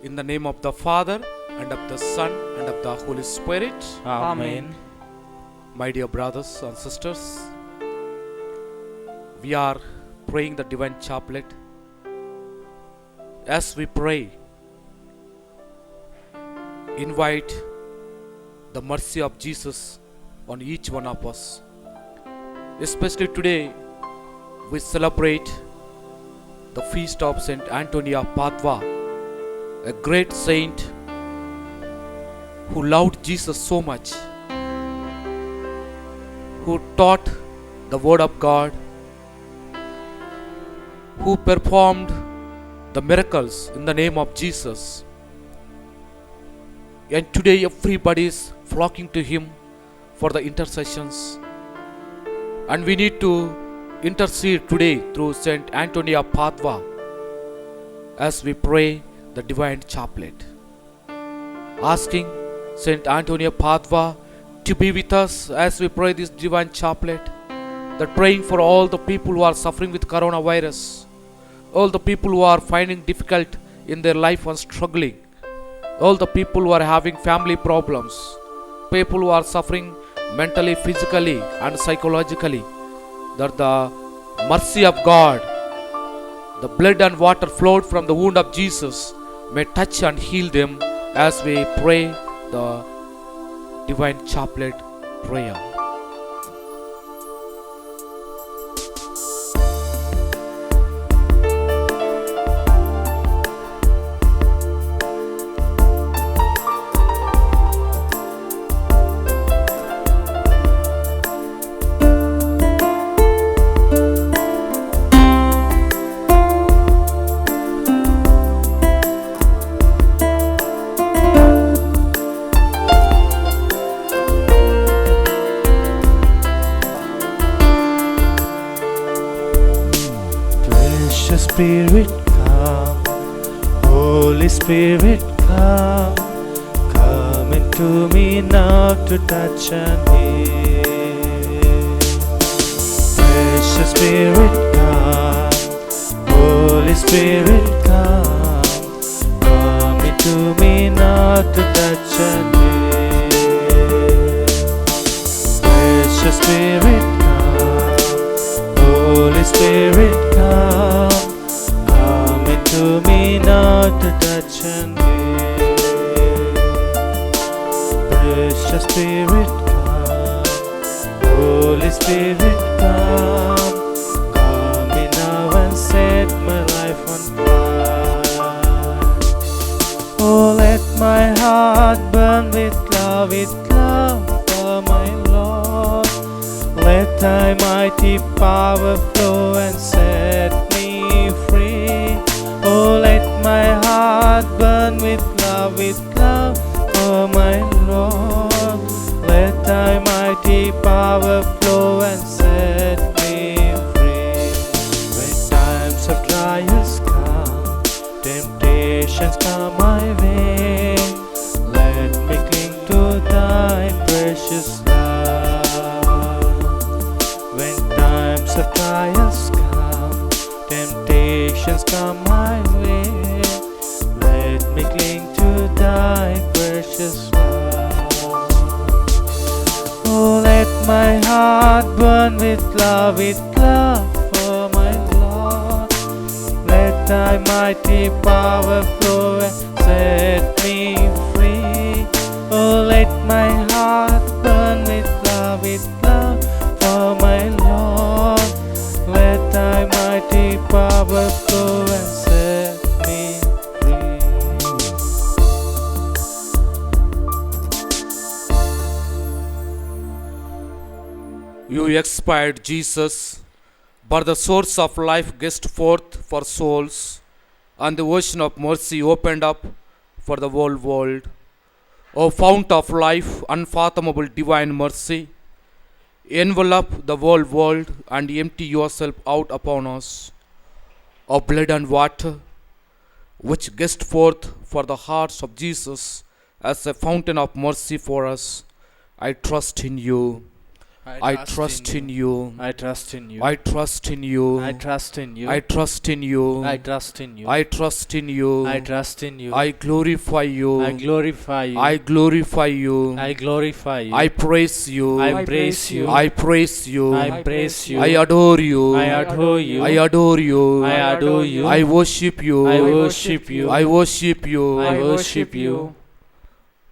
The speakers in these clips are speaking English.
In the name of the Father, and of the Son, and of the Holy Spirit. Amen. My dear brothers and sisters, we are praying the Divine Chaplet. As we pray, invite the mercy of Jesus on each one of us. Especially today, we celebrate the feast of Saint Anthony of Padua, a great saint who loved Jesus so much, who taught the Word of God, who performed the miracles in the name of Jesus. And today everybody is flocking to him for the intercessions. And we need to intercede today through Saint Anthony of Padua as we pray the Divine Chaplet, asking Saint Anthony of Padua to be with us as we pray this Divine Chaplet, that praying for all the people who are suffering with coronavirus, all the people who are finding difficult in their life and struggling, all the people who are having family problems, people who are suffering mentally, physically and psychologically, that the mercy of God, the blood and water flowed from the wound of Jesus, may touch and heal them as we pray the Divine Chaplet prayer. Precious Spirit, come. Holy Spirit, come. Come into me now to touch and heal. Precious Spirit, come. Holy Spirit, come. Come into me now to touch and heal. Precious Spirit, come. Holy Spirit, come. Come into me now to touch and heal. Precious Spirit, come. Holy Spirit, come. Come in now and set my life on fire. Oh, let my heart burn with love for my Lord. Let thy mighty power flow and set me free. Oh, let my heart burn with love for my Lord. Let thy mighty power flow and set me free. When times of trials come, temptations come my way, let me cling to thy precious love. When times of trials come, temptations come my way, let me cling to thy precious love. Oh, let my heart burn with love for my Lord. Let thy mighty power flow and set me free. Oh, let my heart burn with love for my Lord. Let thy mighty power flow and set me free. You expired, Jesus, but the source of life guessed forth for souls, and the ocean of mercy opened up for the whole world. O fount of life, unfathomable divine mercy, envelop the whole world and empty yourself out upon us. O blood and water, which guessed forth for the hearts of Jesus as a fountain of mercy for us, I trust in you. I trust in you. I trust in you. I trust in you. I trust in you. I trust in you. I trust in you. I trust in you. I trust in you. I glorify you. I glorify you. I glorify you. I glorify you. I praise you. I praise you. I praise you. I praise you. I adore you. I adore you. I adore you. I adore you. I worship you. I worship you. I worship you. I worship you.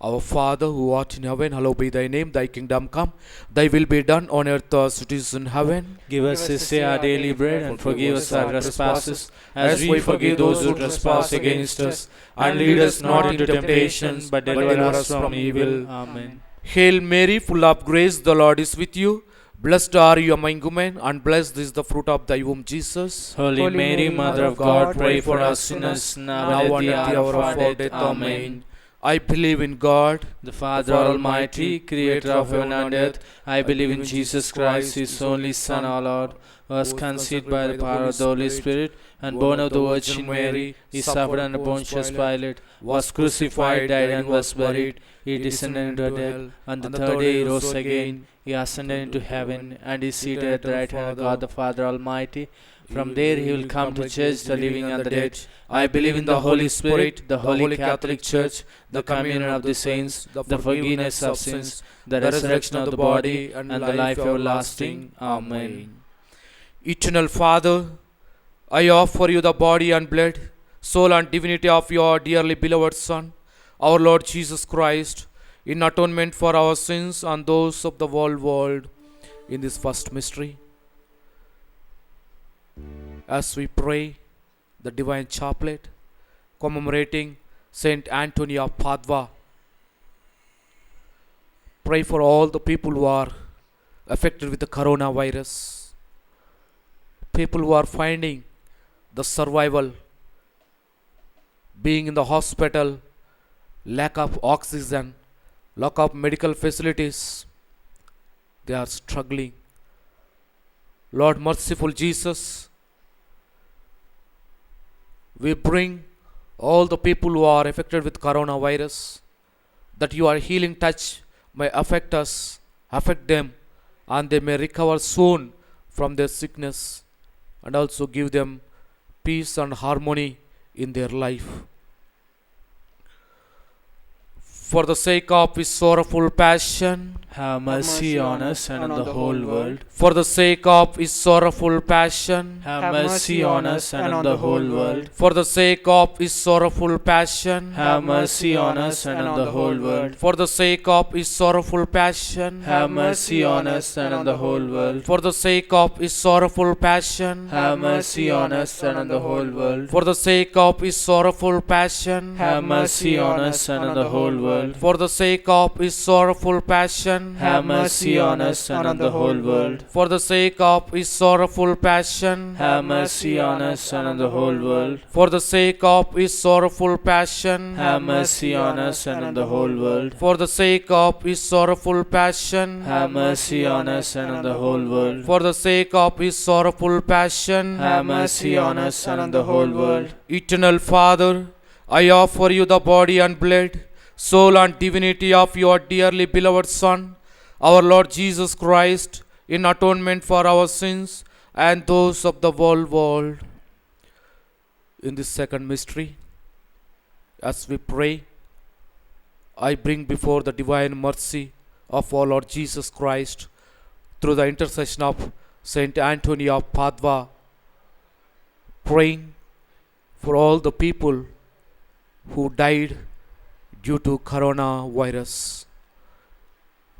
Our Father who art in heaven, hallowed be thy name, thy kingdom come, thy will be done on earth as it is in heaven. Give us this day our daily bread, and forgive us our trespasses, as we forgive those who trespass against us. And lead us not into temptation, but deliver us from evil. Amen. Hail Mary, full of grace, the Lord is with you. Blessed are you among women, and blessed is the fruit of thy womb, Jesus. Holy Mary, Mother of God, pray for us sinners, now and at the hour of our death. Amen. I believe in God, The Father Almighty, Creator of heaven and earth. I believe in Jesus Christ, His only Son, our Lord, who was conceived by the power of the Holy Spirit, and born of the Virgin Mary. He suffered under Pontius Pilate, was crucified, died, and was buried. He descended into hell. On the third day He rose again. He ascended into heaven, and is seated at the right hand of God the Father Almighty. From there He will come to judge the living and the dead. I believe in the Holy Spirit, the Holy Catholic Church, the communion of the saints, the forgiveness of sins, the resurrection of the body, and the life everlasting. Amen. Eternal Father, I offer you the body and blood, soul and divinity of your dearly beloved Son, our Lord Jesus Christ, in atonement for our sins and those of the whole world in this first mystery. As we pray the divine chaplet commemorating Saint Anthony of Padua, pray for all the people who are affected with the coronavirus, people who are finding the survival, being in the hospital, lack of oxygen, lack of medical facilities, they are struggling. Lord merciful Jesus, we bring all the people who are affected with coronavirus, that your healing touch may affect us, affect them, and they may recover soon from their sickness, and also give them peace and harmony in their life. For the sake of his sorrowful passion, Have mercy on us and on the whole world. for the sake of his sorrowful passion, Have mercy on us and on the whole world. for the sake of his sorrowful passion, Have mercy on us and on the whole world. for the sake of his sorrowful passion, Have mercy on us and on the whole world. for the sake of his sorrowful passion, Have mercy on us and on the whole world. for the sake of his sorrowful passion, Have mercy on us and on the whole world. for the sake of his sorrowful passion, Have mercy on us and on the whole world. for the sake of his sorrowful passion, Have mercy on us and on the whole world. for the sake of his sorrowful passion, Have mercy on us and on the whole world. for the sake of his sorrowful passion, Have mercy on us and on the whole world. for the sake of his sorrowful passion. Have mercy on us and on the whole world. Eternal Father, I offer you the body and blood, soul and divinity of your dearly beloved Son, our Lord Jesus Christ, in atonement for our sins and those of the whole world. In this second mystery, as we pray, I bring before the divine mercy of our Lord Jesus Christ, through the intercession of Saint Anthony of Padua, praying for all the people who died due to coronavirus.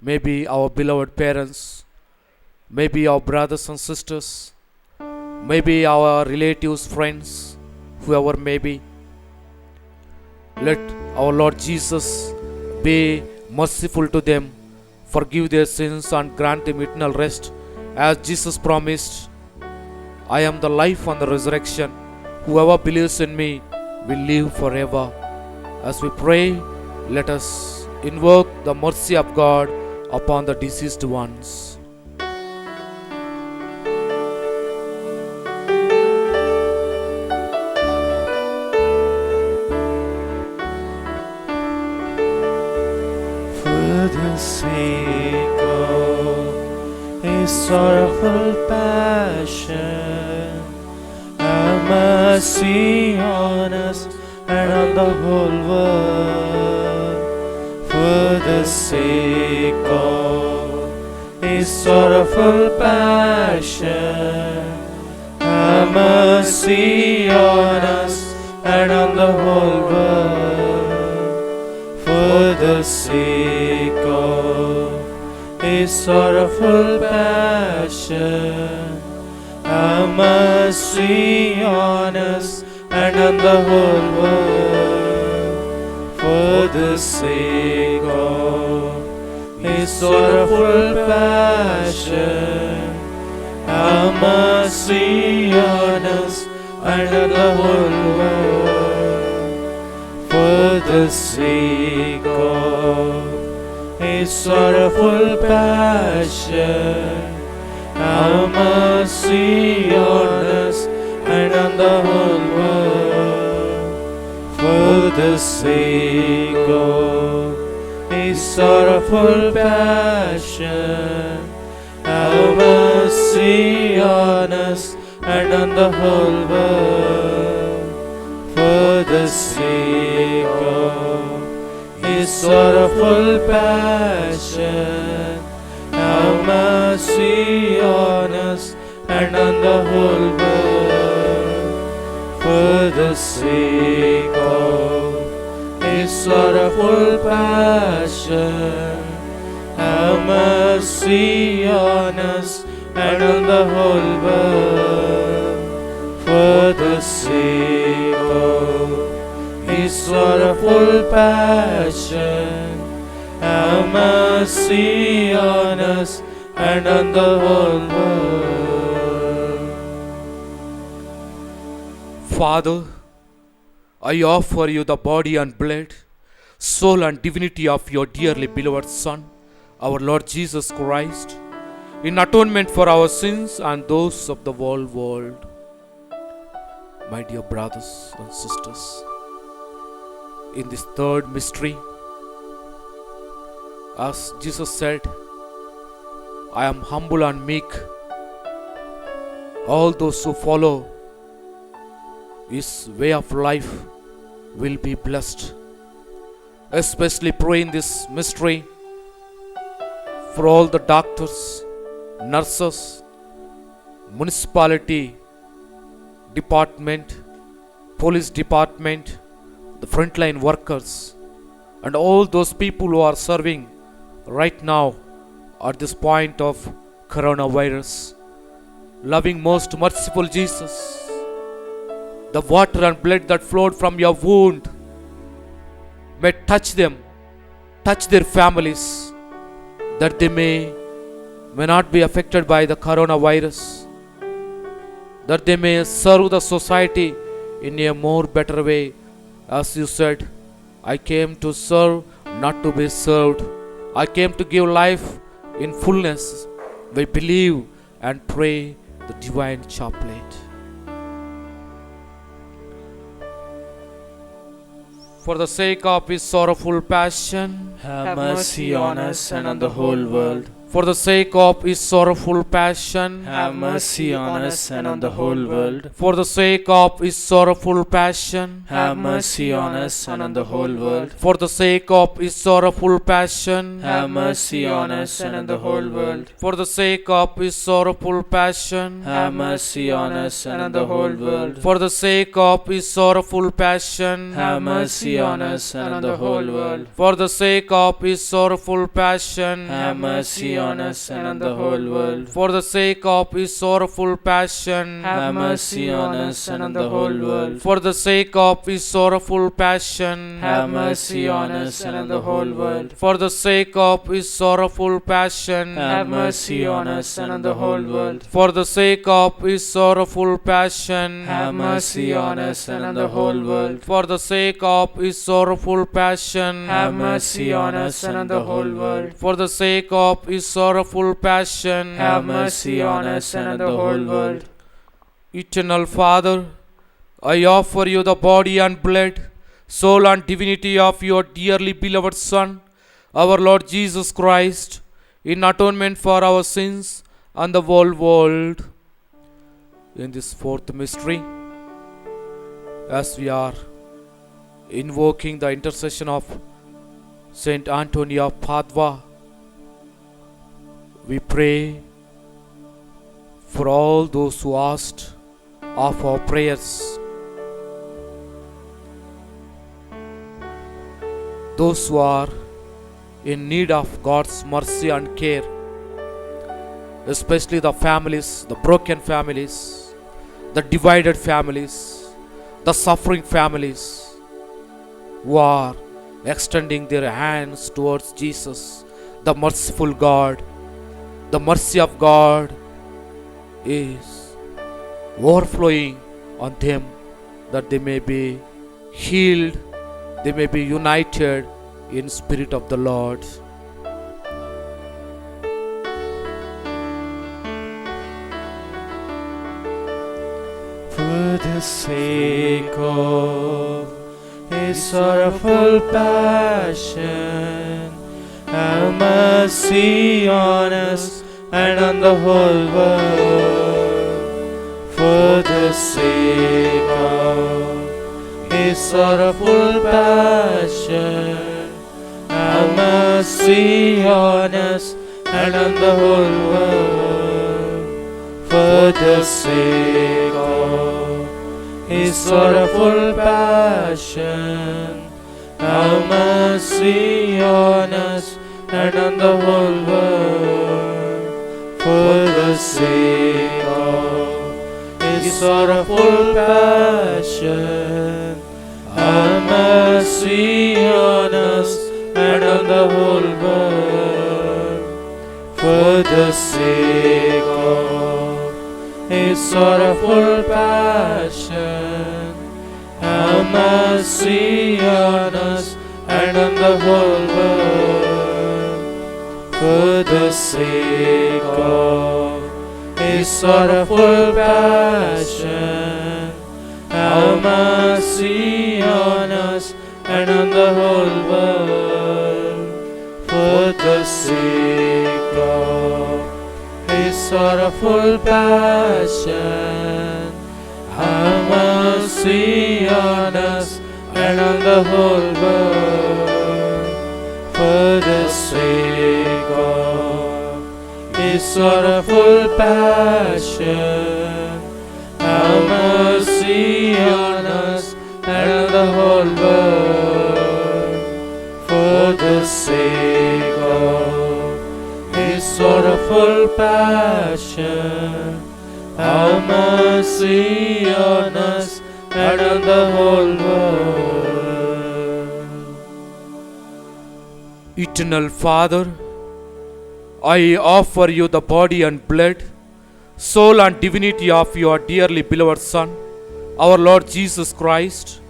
Maybe our beloved parents, maybe our brothers and sisters, maybe our relatives, friends, whoever may be. Let our Lord Jesus be merciful to them, forgive their sins and grant them eternal rest. As Jesus promised, I am the life and the resurrection. Whoever believes in me will live forever. As we pray, let us invoke the mercy of God upon the deceased ones. For the sake of sorrowful passion, have mercy on us and on the whole world. For the sake of His sorrowful passion, have mercy on us and on the whole world. For the sake of His sorrowful passion, have mercy on us and on the whole world. For the sake of His sorrowful passion, have mercy on us and on the whole world. For the sake of His sorrowful passion, have mercy on us and on the whole world. For the sake of His sorrowful passion, have mercy on us and on the whole world. For the sake of His sorrowful passion, have mercy on us and on the whole world. For the sake of His sorrowful passion, have mercy on us and on the whole world. For the sake of His sorrowful passion, have mercy on us and on the whole world. Father, I offer you the body and blood, soul and divinity of your dearly beloved Son, our Lord Jesus Christ, in atonement for our sins and those of the whole world. My dear brothers and sisters, in this third mystery, as Jesus said, I am humble and meek. All those who follow His way of life will be blessed. Especially pray in this mystery for all the doctors, nurses, municipality department, police department, the frontline workers, and all those people who are serving right now at this point of coronavirus. Loving, most merciful Jesus, the water and blood that flowed from your wound may touch them, touch their families, that they may not be affected by the coronavirus, that they may serve the society in a more better way. As you said, I came to serve, not to be served. I came to give life in fullness. We believe and pray the divine chaplet. For the sake of His sorrowful passion, Have mercy on us and on the whole world. for the sake of His sorrowful passion, Have mercy on us and on the whole world. for the sake of His sorrowful passion, Have mercy on us and on the whole world. for the sake of His sorrowful passion, Have mercy on us and on the whole world. for the sake of His sorrowful passion, Have mercy on us and on the whole world. for the sake of His sorrowful passion, Have mercy on us and on the whole world. for the sake of His sorrowful passion, Have mercy on us and on the whole world. for the sake of His sorrowful passion, Have mercy on us and on the whole world. for the sake of His sorrowful passion, Have mercy on us and on the whole world. for the sake of His sorrowful passion, Have mercy on us and on the whole world. for the sake of His sorrowful passion, Have mercy on us and on the whole world. for the sake of His sorrowful passion, Have mercy on us and on the whole world. for the sake of His sorrowful passion, Have mercy on us and on the whole world. Eternal Father, I offer you the body and blood, soul and divinity of your dearly beloved Son, our Lord Jesus Christ, in atonement for our sins and the whole world. In this fourth mystery, as we are invoking the intercession of Saint Anthony of Padua, we pray for all those who asked of our prayers, those who are in need of God's mercy and care, especially the families, the broken families, the divided families, the suffering families who are extending their hands towards Jesus, the merciful God. The mercy of God is overflowing on them, that they may be healed, they may be united in spirit of the Lord. For the sake of His sorrowful passion, have mercy on us and on the whole world. For the sake of His sorrowful passion, have mercy on us and on the whole world. For the sake of His sorrowful passion, have mercy on us and on the whole world. For the sake of His sorrowful passion, have mercy on us and on the whole world. For the sake of His sorrowful passion, have mercy on us and on the whole world. For the sake of His sorrowful passion, have mercy on us and on the whole world. For the sake of His sorrowful passion, have mercy on us and on the whole world. For the sake of His sorrowful passion, have mercy on us and on the whole world. For the sake of His sorrowful passion, have mercy on us and on the whole world. Eternal Father, I offer you the body and blood, soul and divinity of your dearly beloved Son, our Lord Jesus Christ,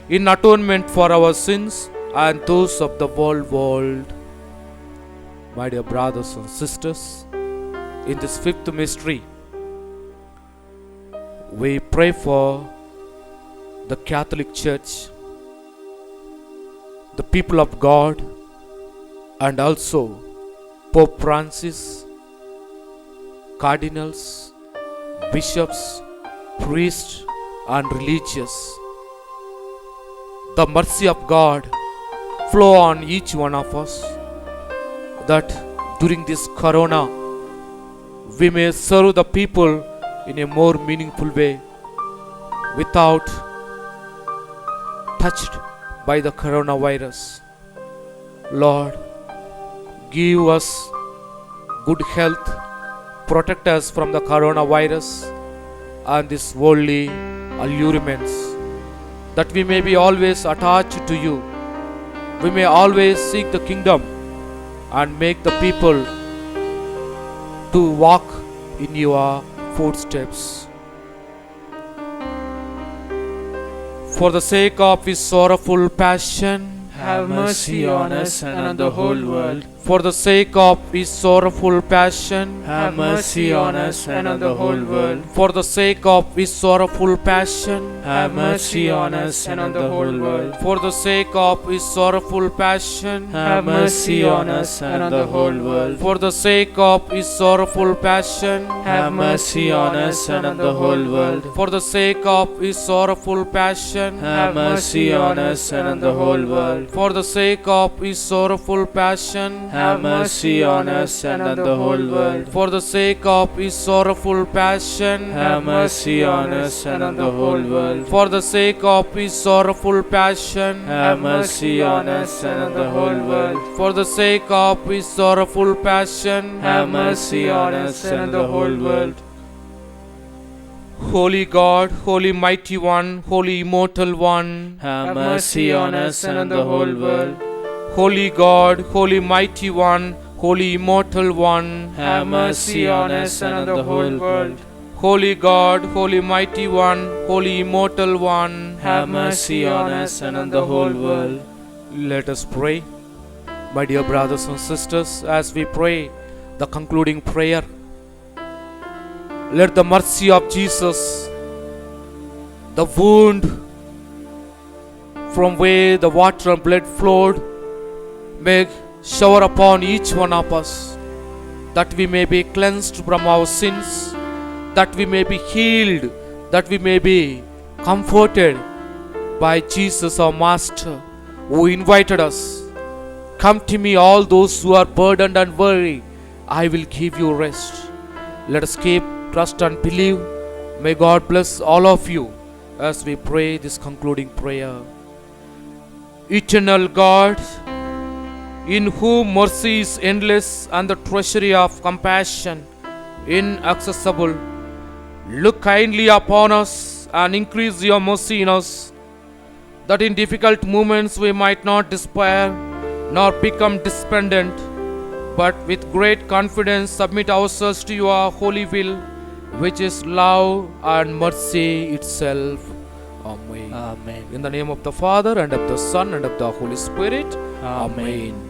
in atonement for our sins and those of the whole world. My dear brothers and sisters, in this fifth mystery, we pray for the Catholic Church, the people of God, and also Pope Francis, cardinals, bishops, priests, and religious. The mercy of God flow on each one of us, that during this corona we may serve the people in a more meaningful way, without touched by the coronavirus. Lord, give us good health, protect us from the coronavirus and these worldly allurements, that we may be always attached to you. We may always seek the kingdom and make the people to walk in your footsteps. For the sake of His sorrowful passion, have mercy on us and on the whole world. For the sake of his sorrowful passion, Have mercy on us and on the whole world. for the sake of his sorrowful passion, Have mercy on us and on the whole world. for the sake of his sorrowful passion, Have mercy on us and on the whole world. for the sake of his sorrowful passion, Have mercy on us and on the whole world. for the sake of his sorrowful passion, Have mercy on us and on the whole world. for the sake of his sorrowful passion, Have mercy on us and on the whole world. for the sake of his sorrowful passion, Have mercy on us and on the whole world. for the sake of his sorrowful passion, Have mercy on us and on the whole world. for the sake of his sorrowful passion, Have mercy on us and on the whole world. Holy God, Holy Mighty One, Holy Immortal One, Have mercy on us and on the whole world. Holy God, Holy Mighty One, Holy Immortal One, Have mercy on us and on the whole world. Holy God, Holy Mighty One, Holy Immortal One, Have mercy on us and on the whole world. Let us pray. My dear brothers and sisters, as we pray the concluding prayer, let the mercy of Jesus, the wound from where the water and blood flowed, may shower upon each one of us, that we may be cleansed from our sins, that we may be healed, that we may be comforted by Jesus our Master, who invited us. Come to me, all those who are burdened and weary, I will give you rest. Let us keep trust and believe. May God bless all of you as we pray this concluding prayer. Eternal God, in whom mercy is endless and the treasury of compassion inaccessible, look kindly upon us and increase your mercy in us, that in difficult moments we might not despair nor become despondent, but with great confidence submit ourselves to your holy will, which is love and mercy itself. Amen. Amen. In the name of the Father, and of the Son, and of the Holy Spirit. Amen. Amen.